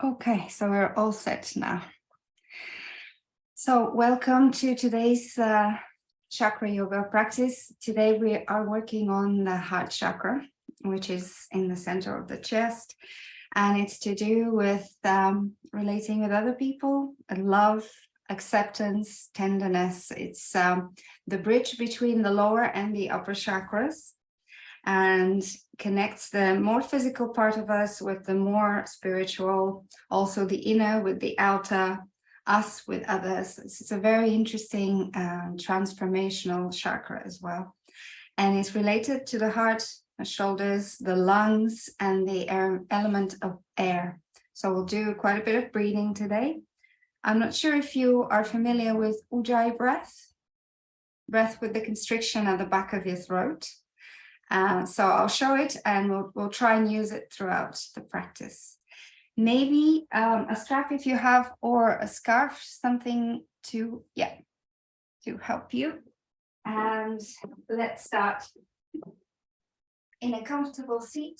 Okay, so we're all set now. So welcome to today's chakra yoga practice. Today we are working on the heart chakra, which is in the center of the chest. And it's to do with relating with other people, love, acceptance, tenderness. It's the bridge between the lower and the upper chakras, and connects the more physical part of us with the more spiritual, also the inner with the outer, us with others. It's a very interesting transformational chakra as well. And it's related to the heart, the shoulders, the lungs, and the element of air. So we'll do quite a bit of breathing today. I'm not sure if you are familiar with Ujjayi breath with the constriction at the back of your throat. So I'll show it and we'll try and use it throughout the practice. Maybe a strap if you have, or a scarf, something to help you. And let's start in a comfortable seat.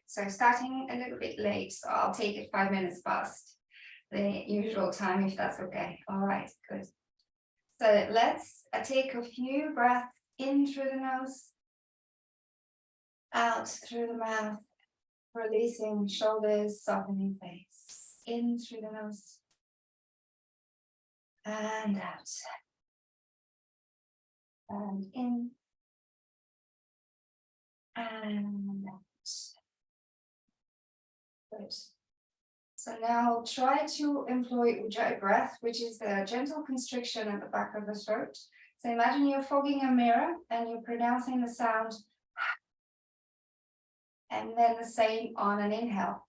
So starting a little bit late, so I'll take it 5 minutes past the usual time, if that's okay. All right, good. So let's take a few breaths in through the nose, out through the mouth, releasing shoulders, softening face. In through the nose and out. And in and out. Good. So now try to employ Ujjayi breath, which is the gentle constriction at the back of the throat. So imagine you're fogging a mirror and you're pronouncing the sound, and then the same on an inhale.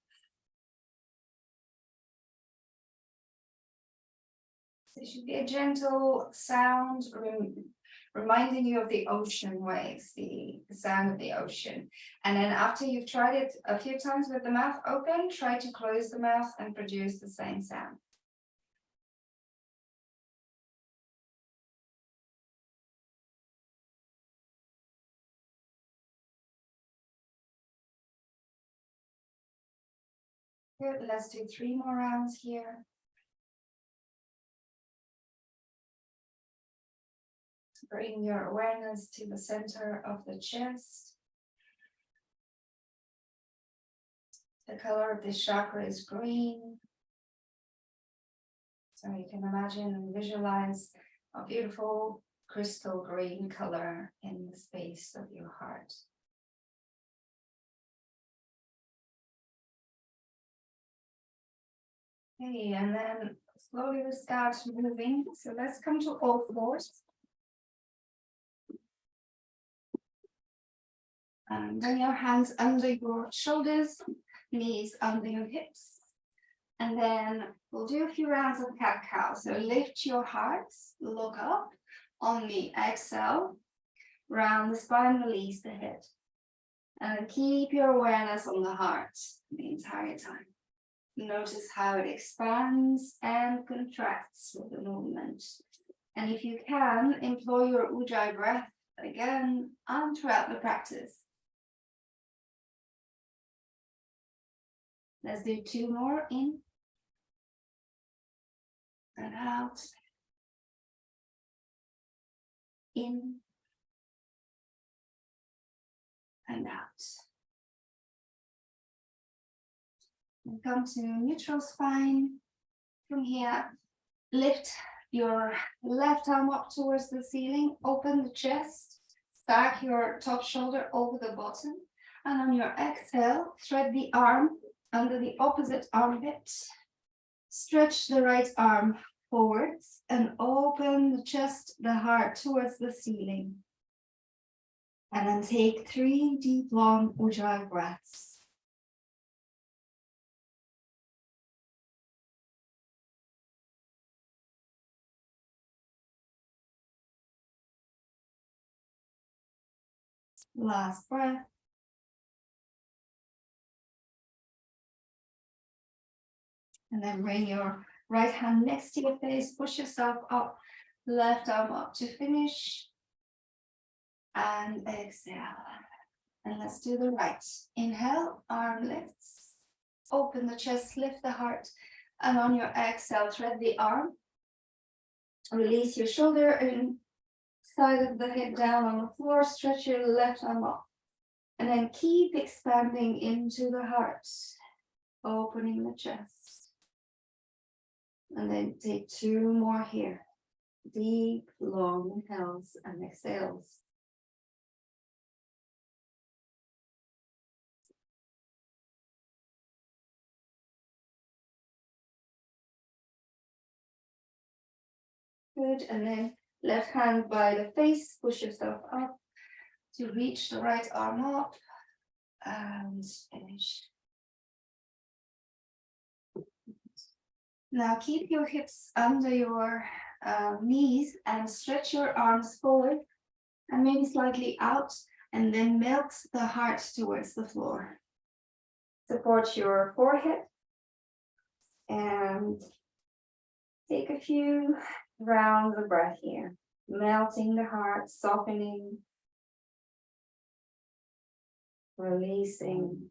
So it should be a gentle sound, reminding you of the ocean waves, the sound of the ocean. And then after you've tried it a few times with the mouth open, try to close the mouth and produce the same sound. Good, let's do 3 more rounds here. Bring your awareness to the center of the chest. The color of this chakra is green. So you can imagine and visualize a beautiful crystal green color in the space of your heart. Okay, and then slowly we start moving. So let's come to all fours. And bring your hands under your shoulders, knees under your hips. And then we'll do a few rounds of cat-cow. So lift your heart, look up. On the exhale, round the spine, release the head. And keep your awareness on the heart the entire time. Notice how it expands and contracts with the movement. And if you can, employ your Ujjayi breath again and throughout the practice. Let's do 2 more, in and out. In and out. And come to neutral spine. From here, lift your left arm up towards the ceiling, open the chest, stack your top shoulder over the bottom, and on your exhale, thread the arm under the opposite armpit. Stretch the right arm forwards and open the chest, the heart towards the ceiling. And then take 3 deep, long Ujjayi breaths. Last breath. And then bring your right hand next to your face, push yourself up, left arm up to finish. And exhale. And let's do the right. Inhale, arm lifts. Open the chest, lift the heart, and on your exhale, thread the arm. Release your shoulder and side of the head down on the floor, stretch your left arm up. And then keep expanding into the heart, opening the chest. And then take 2 more here. Deep, long inhales and exhales. Good, and then left hand by the face, push yourself up to reach the right arm up and finish. Now keep your hips under your knees and stretch your arms forward and maybe slightly out, and then melt the heart towards the floor. Support your forehead and take a few rounds of breath here, melting the heart, softening, releasing.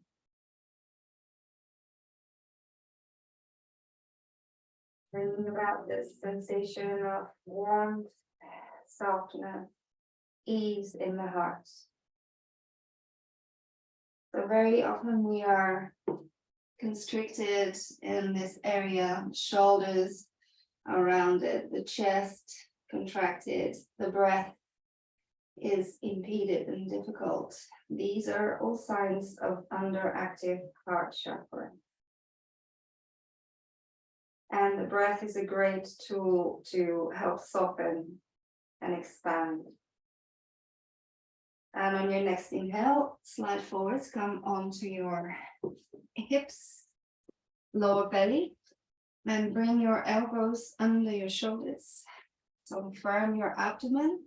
Bringing about this sensation of warmth, softness, ease in the heart. So very often we are constricted in this area, shoulders around it, the chest contracted, the breath is impeded and difficult. These are all signs of underactive heart chakra. And the breath is a great tool to help soften and expand. And on your next inhale, slide forwards, come onto your hips, lower belly, then bring your elbows under your shoulders. So firm your abdomen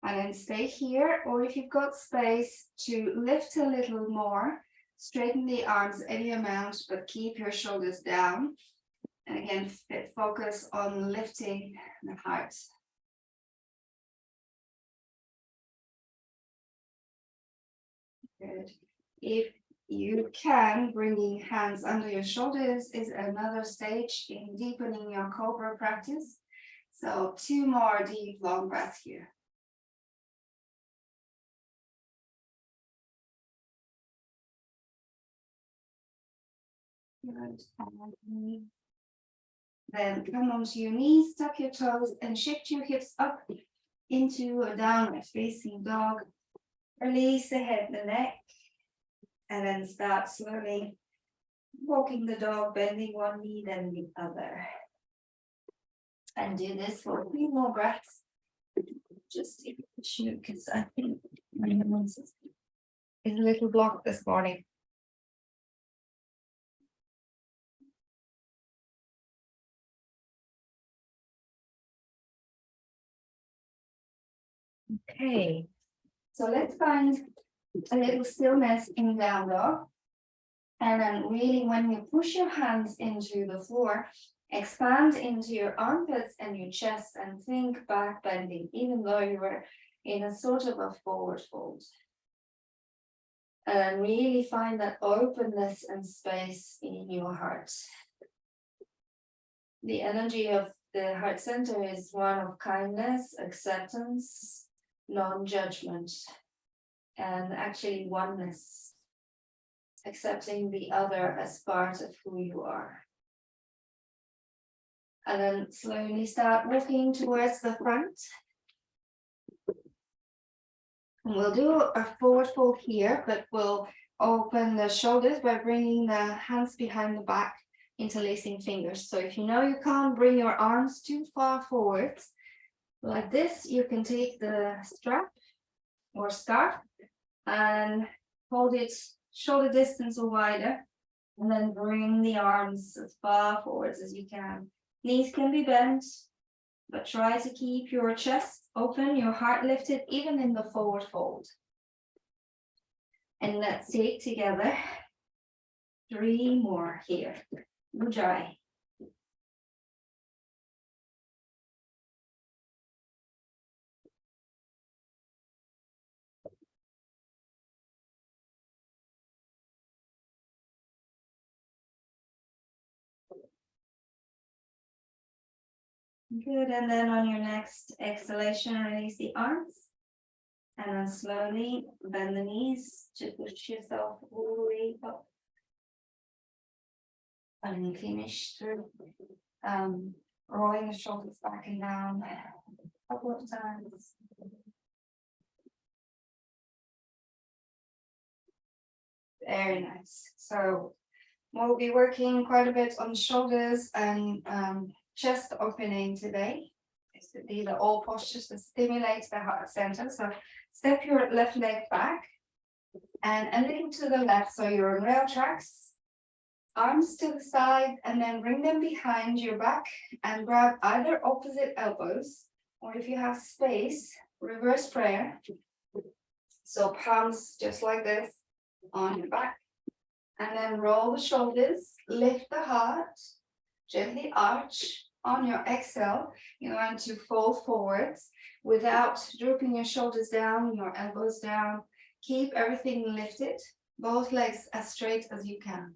and then stay here, or if you've got space to lift a little more, straighten the arms any amount, but keep your shoulders down. And again, focus on lifting the heart. Good. If you can, bringing hands under your shoulders is another stage in deepening your cobra practice. So 2 more deep, long breaths here. Good. Then come onto your knees, tuck your toes, and shift your hips up into a downward facing dog. Release the head and the neck, and then start slowly walking the dog, bending one knee, then the other. And do this for 3 more breaths. Just take a shoot, because I think my nose is a little blocked this morning. Okay, so let's find a little stillness in down dog. And then really when you push your hands into the floor, expand into your armpits and your chest and think back bending, even though you were in a sort of a forward fold. And really find that openness and space in your heart. The energy of the heart center is one of kindness, acceptance, non-judgment, and actually oneness, accepting the other as part of who you are. And then slowly start walking towards the front. And we'll do a forward fold here, but we'll open the shoulders by bringing the hands behind the back, interlacing fingers. So if you know you can't bring your arms too far forwards, like this, you can take the strap or scarf and hold it shoulder distance or wider, and then bring the arms as far forwards as you can. Knees can be bent, but try to keep your chest open, your heart lifted, even in the forward fold. And let's take together 3 more here. Ujjayi. Good, and then on your next exhalation, release the arms. And then slowly bend the knees to push yourself all the way up. And you finish through rolling the shoulders back and down a couple of times. Very nice. So we'll be working quite a bit on shoulders and chest opening today. These are all postures that stimulate the heart center. So step your left leg back and a little to the left. So you're on rail tracks. Arms to the side and then bring them behind your back and grab either opposite elbows, or if you have space, reverse prayer. So palms just like this on your back. And then roll the shoulders, lift the heart, gently arch. On your exhale, you want to fold forwards without drooping your shoulders down, your elbows down. Keep everything lifted, both legs as straight as you can.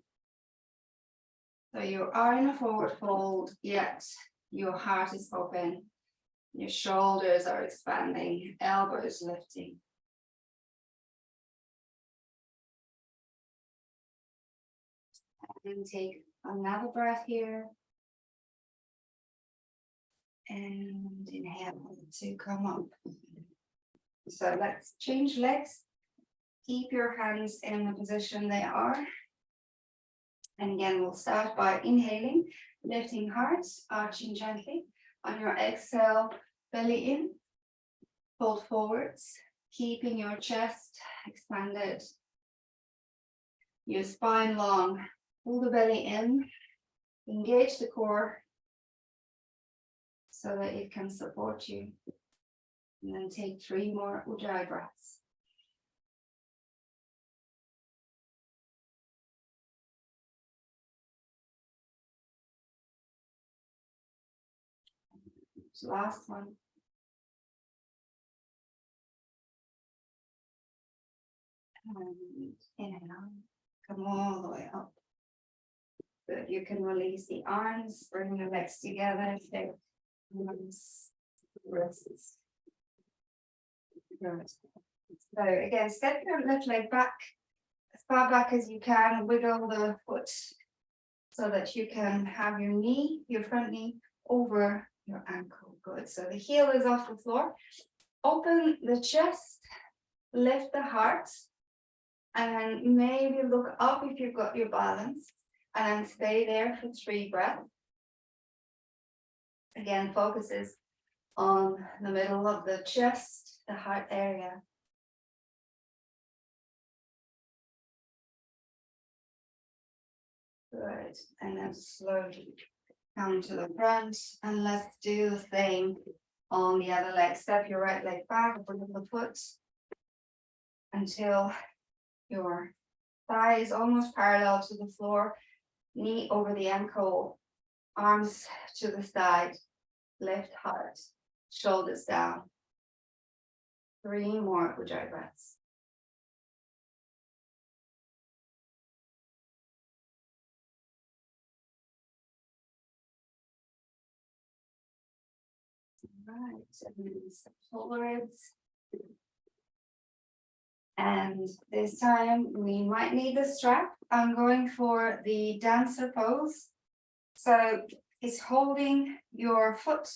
So you are in a forward fold, yet your heart is open. Your shoulders are expanding, elbows lifting. And take another breath here. And inhale to come up. So let's change legs. Keep your hands in the position they are. And again, we'll start by inhaling, lifting heart, arching gently. On your exhale, belly in, fold forwards, keeping your chest expanded, your spine long. Pull the belly in, engage the core so that it can support you. And then take 3 more Ujjayi breaths. Last one. And inhale, come all the way up. Good. You can release the arms, bring the legs together, take arms, wrists. Good. So again, step your left leg back as far back as you can, wiggle the foot so that you can have your knee, your front knee over your ankle. Good. So the heel is off the floor. Open the chest, lift the heart, and maybe look up if you've got your balance, and stay there for 3 breaths. Again, focuses on the middle of the chest, the heart area. Good. And then slowly come to the front, and let's do the same on the other leg. Step your right leg back, bring the foot until your thigh is almost parallel to the floor, knee over the ankle, arms to the side, lift heart, shoulders down. 3 more Ujjayi breaths. Right, and then step forwards. And this time we might need a strap. I'm going for the dancer pose. So it's holding your foot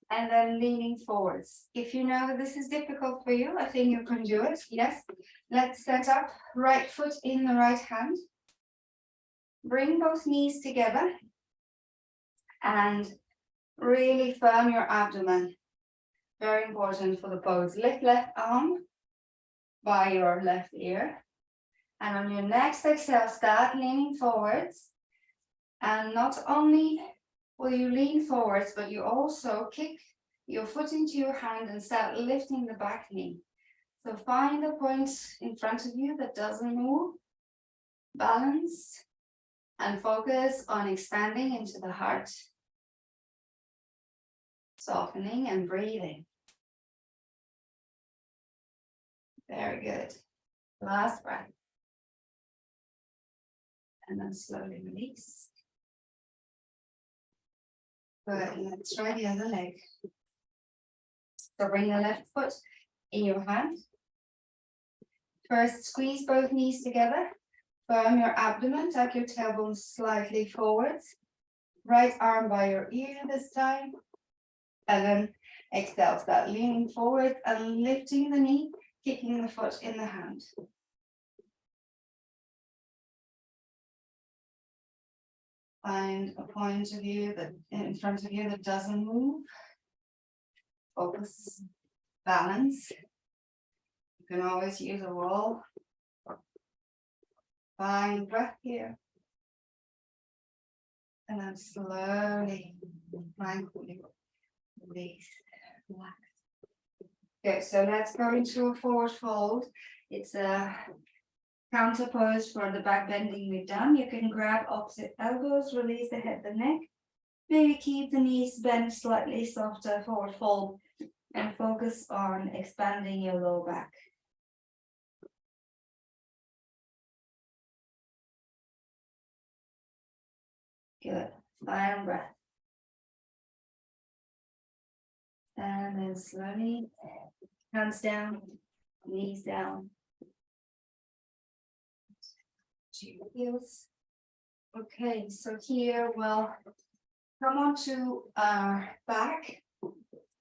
and then leaning forwards. If you know that this is difficult for you, I think you can do it. Yes. Let's set up, right foot in the right hand. Bring both knees together and really firm your abdomen. Very important for the pose. Lift left arm by your left ear. And on your next exhale, start leaning forwards. And not only will you lean forwards, but you also kick your foot into your hand and start lifting the back knee. So find a point in front of you that doesn't move. Balance and focus on expanding into the heart. Softening and breathing. Very good. Last breath. And then slowly release. Good, let's try the other leg. So bring the left foot in your hand. First, squeeze both knees together. Firm your abdomen, tuck your tailbone slightly forwards. Right arm by your ear this time. And then exhale, start leaning forward and lifting the knee, kicking the foot in the hand. Find a point of view that in front of you that doesn't move. Focus, balance. You can always use a wall. Find breath here. And then slowly, mindfully release, relax. Okay, so let's go into a forward fold. It's a counter pose for the back bending we've done. You can grab opposite elbows, release the head, the neck. Maybe keep the knees bent slightly softer, forward fold, and focus on expanding your low back. Good. Final breath. And then slowly, hands down, knees down. To your heels. Okay, so here we'll come on to our back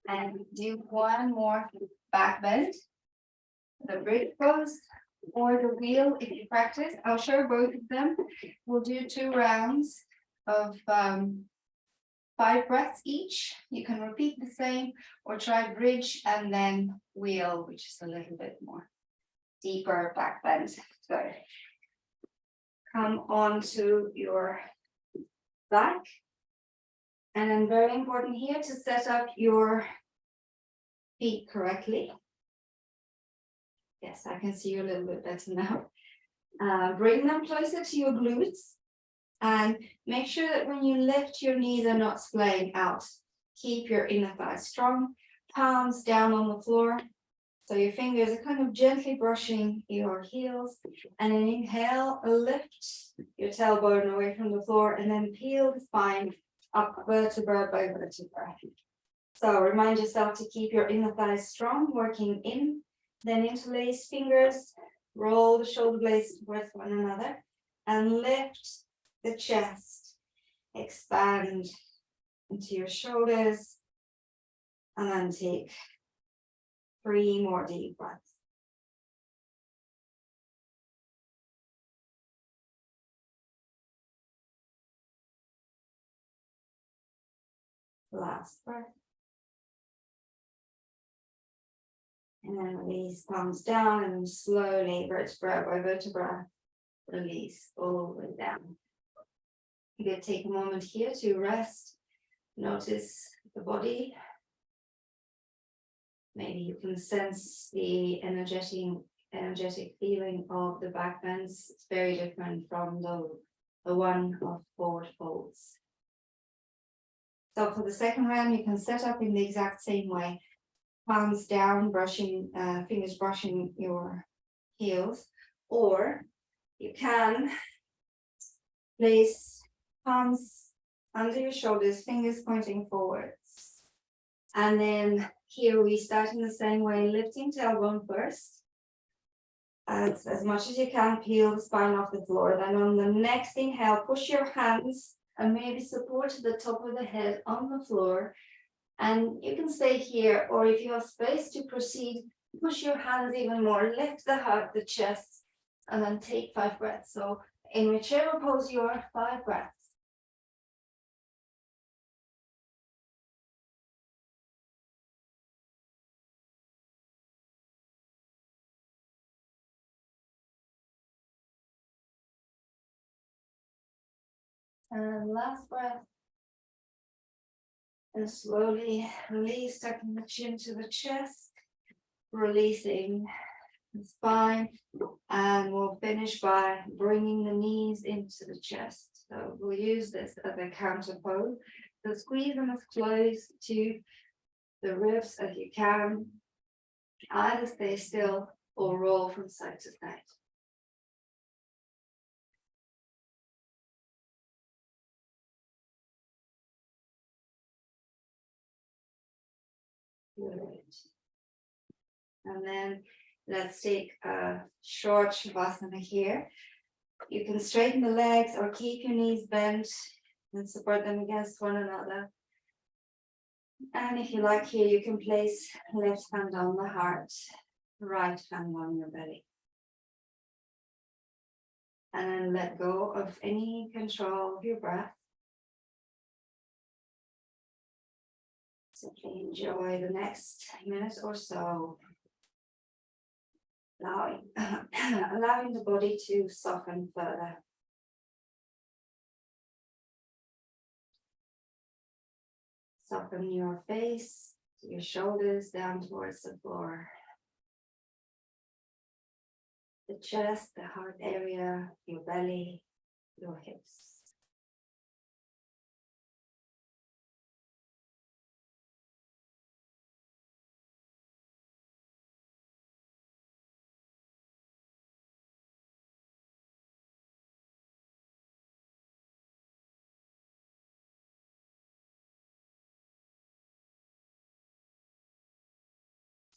and do one more back bend. The bridge pose or the wheel if you practice. I'll show both of them. We'll do 2 rounds of 5 breaths each. You can repeat the same or try bridge and then wheel, which is a little bit more deeper back bend. So come onto your back. And then very important here to set up your feet correctly. Yes, I can see you a little bit better now. Bring them closer to your glutes. And make sure that when you lift, your knees are not splaying out. Keep your inner thighs strong, palms down on the floor. So your fingers are kind of gently brushing your heels. And then inhale, lift your tailbone away from the floor and then peel the spine up vertebra by vertebra. So remind yourself to keep your inner thighs strong, working in, then interlace fingers, roll the shoulder blades towards one another and lift the chest, expand into your shoulders, and then take 3 more deep breaths. Last breath. And then release, palms down, and then slowly, vertebra by vertebra, release all the way down. You can take a moment here to rest. Notice the body. Maybe you can sense the energetic feeling of the back bends. It's very different from the one of forward folds. So for the second round, you can set up in the exact same way. Palms down, fingers brushing your heels, or you can place palms under your shoulders, fingers pointing forwards. And then here we start in the same way, lifting tailbone first. As much as you can, peel the spine off the floor. Then on the next inhale, push your hands and maybe support the top of the head on the floor. And you can stay here, or if you have space to proceed, push your hands even more, lift the heart, the chest, and then take 5 breaths. So in whichever pose you are, 5 breaths. And last breath. And slowly release, tucking the chin to the chest, releasing the spine, and we'll finish by bringing the knees into the chest. So we'll use this as a counter pose. So squeeze them as close to the ribs as you can. Either stay still or roll from side to side. Good. And then let's take a short Shavasana here. You can straighten the legs or keep your knees bent and support them against one another. And if you like here, you can place left hand on the heart, right hand on your belly. And then let go of any control of your breath. Simply enjoy the next minute or so. Allowing the body to soften further. Soften your face, your shoulders down towards the floor. The chest, the heart area, your belly, your hips.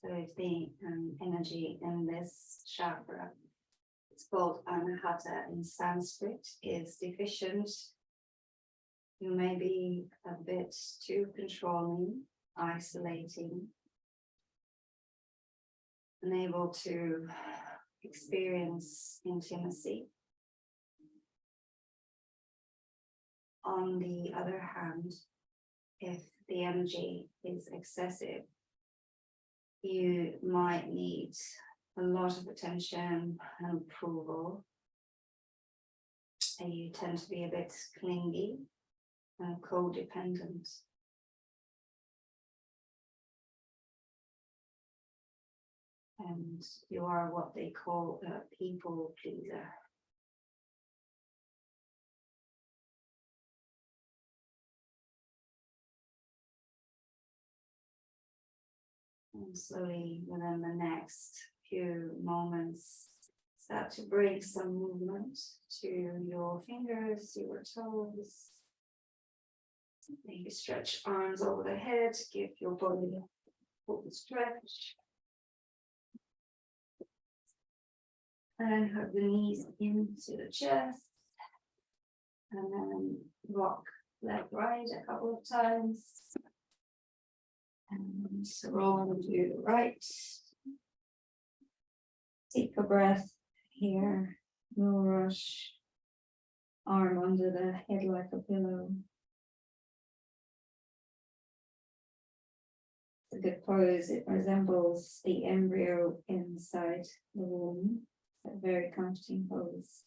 So if the energy in this chakra, it's called Anahata in Sanskrit, is deficient, you may be a bit too controlling, isolating, unable to experience intimacy. On the other hand, if the energy is excessive, you might need a lot of attention and approval, and you tend to be a bit clingy and codependent. And you are what they call a people pleaser. And slowly, within the next few moments, start to bring some movement to your fingers, your toes. Maybe stretch arms over the head, give your body a full stretch. And hug the knees into the chest. And then rock left, right a couple of times. And roll to the right. Take a breath here. No rush. Arm under the head like a pillow. It's a good pose. It resembles the embryo inside the womb. A very comforting pose.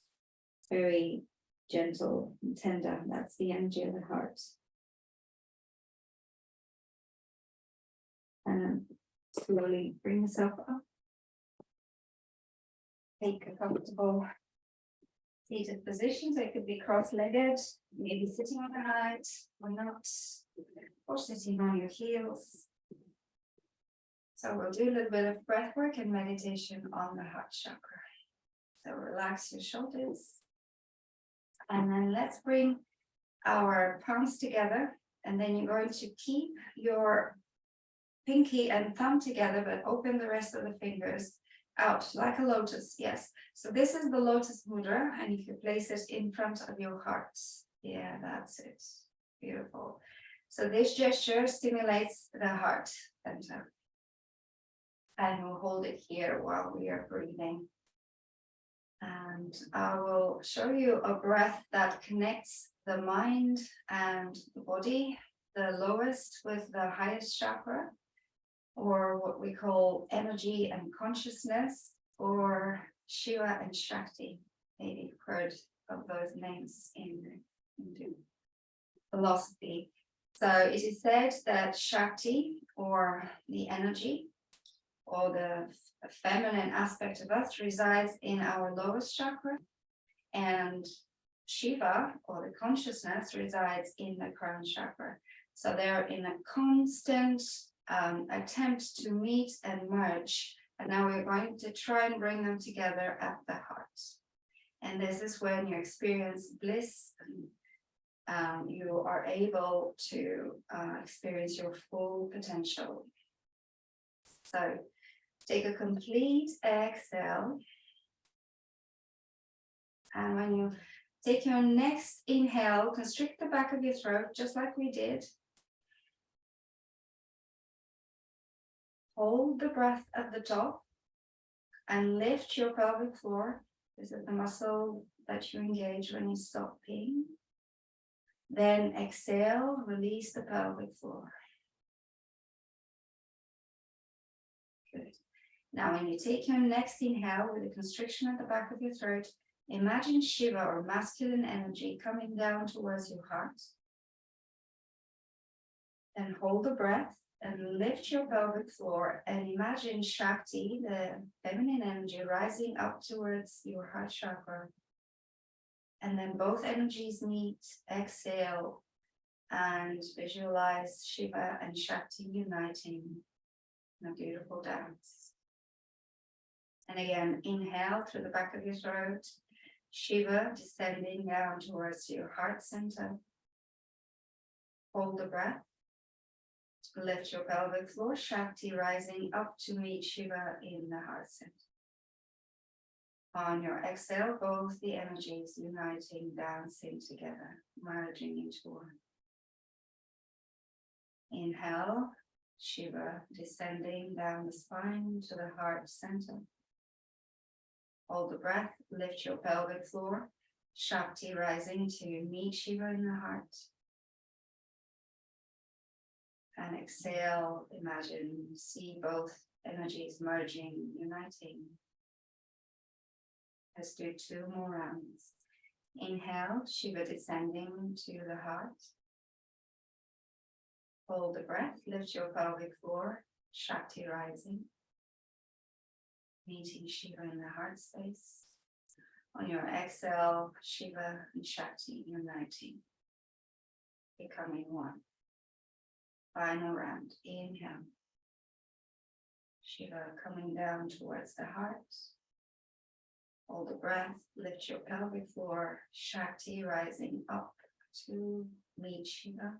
Very gentle and tender. That's the energy of the heart. And slowly bring yourself up. Take a comfortable seated position. So it could be cross-legged, maybe sitting on the night or not, or sitting on your heels. So we'll do a little bit of breath work and meditation on the heart chakra. So relax your shoulders. And then let's bring our palms together. And then you're going to keep your pinky and thumb together, but open the rest of the fingers out like a lotus. Yes. So this is the lotus mudra, and you can place it in front of your heart. Yeah, that's it. Beautiful. So this gesture stimulates the heart center. And we'll hold it here while we are breathing. And I will show you a breath that connects the mind and the body, the lowest with the highest chakra, or what we call energy and consciousness, or Shiva and Shakti. Maybe you've heard of those names in Hindu philosophy. So it is said that Shakti, or the energy, or the feminine aspect of us, resides in our lowest chakra, and Shiva, or the consciousness, resides in the crown chakra. So they're in a constant attempt to meet and merge. And now we're going to try and bring them together at the heart. And this is when you experience bliss. You are able to experience your full potential. So take a complete exhale. And when you take your next inhale, constrict the back of your throat, just like we did. Hold the breath at the top and lift your pelvic floor. This is the muscle that you engage when you stop peeing. Then exhale, release the pelvic floor. Good. Now, when you take your next inhale with a constriction at the back of your throat, imagine Shiva or masculine energy coming down towards your heart. Then hold the breath and lift your pelvic floor and imagine Shakti, the feminine energy, rising up towards your heart chakra. And then both energies meet, exhale, and visualize Shiva and Shakti uniting in a beautiful dance. And again, inhale through the back of your throat, Shiva descending down towards your heart center. Hold the breath. Lift your pelvic floor, Shakti rising up to meet Shiva in the heart center. On your exhale, both the energies uniting, dancing together, merging into one. Inhale, Shiva descending down the spine to the heart center. Hold the breath, lift your pelvic floor, Shakti rising to meet Shiva in the heart. And exhale, imagine, see both energies merging, uniting. Let's do 2 more rounds. Inhale, Shiva descending to the heart. Hold the breath, lift your pelvic floor, Shakti rising. Meeting Shiva in the heart space. On your exhale, Shiva and Shakti uniting, becoming one. Final round. Inhale. Shiva coming down towards the heart. Hold the breath, lift your pelvic floor, Shakti rising up to meet Shiva.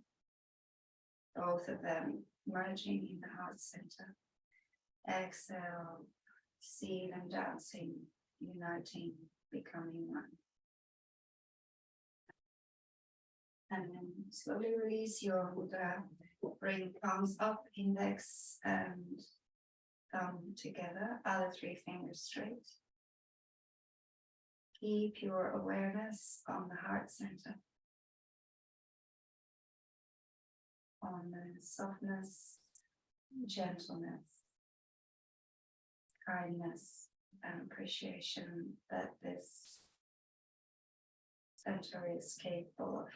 Both of them merging in the heart center. Exhale, see them dancing, uniting, becoming one. And then slowly release your mudra. Bring palms up, index and thumb together, other 3 fingers straight. Keep your awareness on the heart center, on the softness, gentleness, kindness, and appreciation that this center is capable of.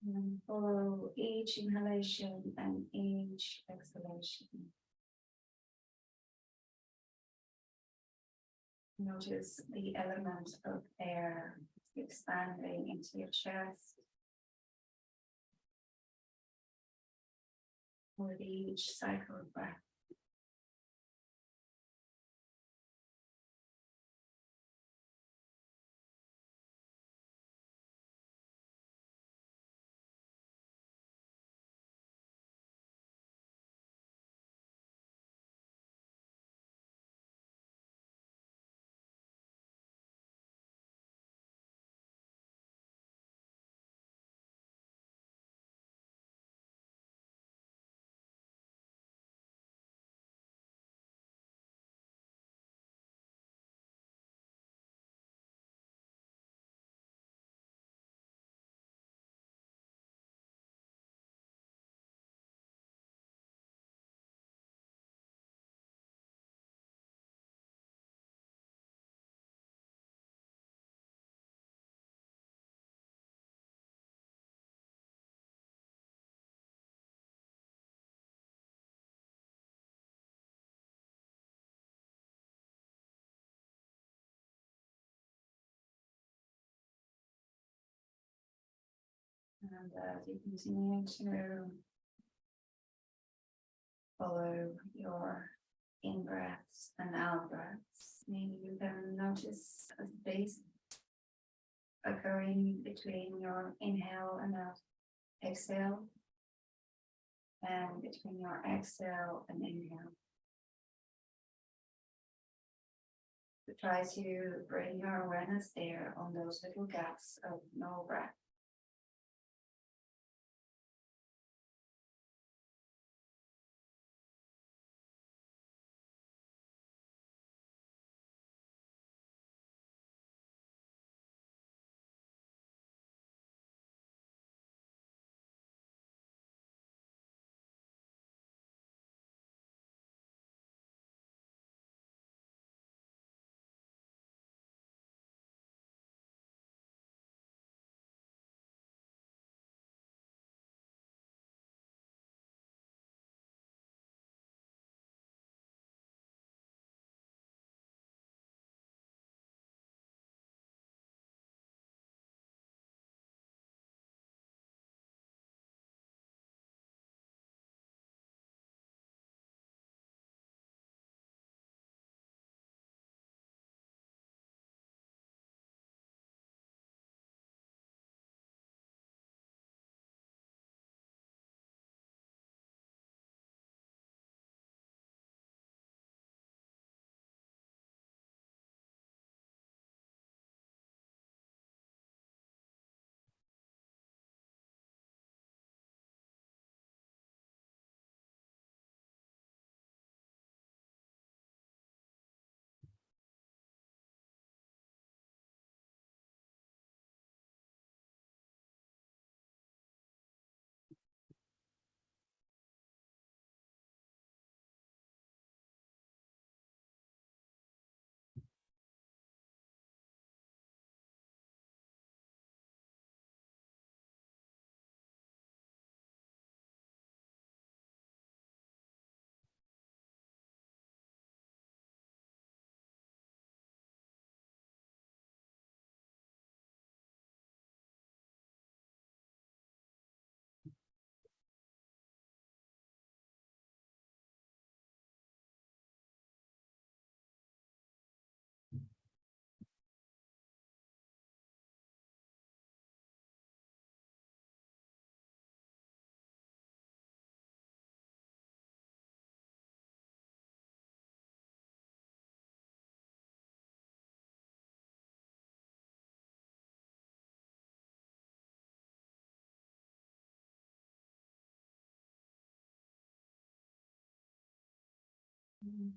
And follow each inhalation and each exhalation. Notice the element of air expanding into your chest with each cycle of breath. And as you continue to follow your in breaths and out breaths. Maybe you can notice a space occurring between your inhale and exhale, and between your exhale and inhale. So try to bring your awareness there on those little gaps of no breath.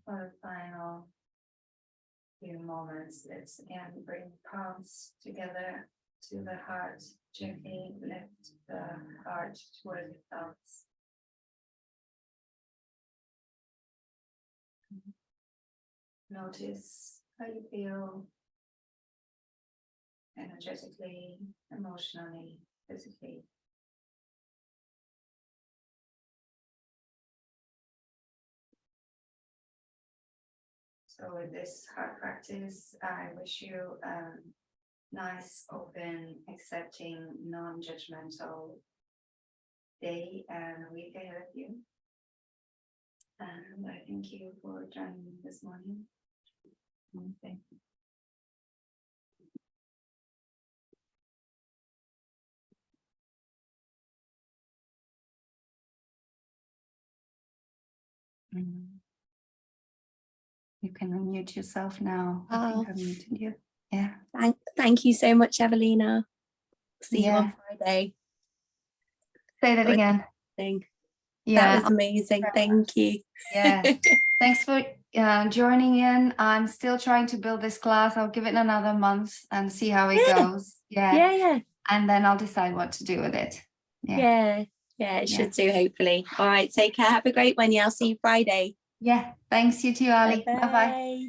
For the final few moments, let's again bring palms together to the heart. Gently lift the heart toward the thumbs. Notice how you feel energetically, emotionally, physically. So with this heart practice, I wish you a nice, open, accepting, non-judgmental day and week ahead of you. And I thank you for joining me this morning. Thank you. You can unmute yourself now. I think I've muted you. Yeah. Thank you so much, Evelina. See you on Friday. Say that again. That was amazing. Thank you. Yeah. Thanks for joining in. I'm still trying to build this class. I'll give it another month and see how it goes. Yeah. And then I'll decide what to do with it. Yeah, it should do, hopefully. All right, take care. Have a great one. Yeah, I'll see you Friday. Yeah. Thanks, you too, Ali. Bye-bye.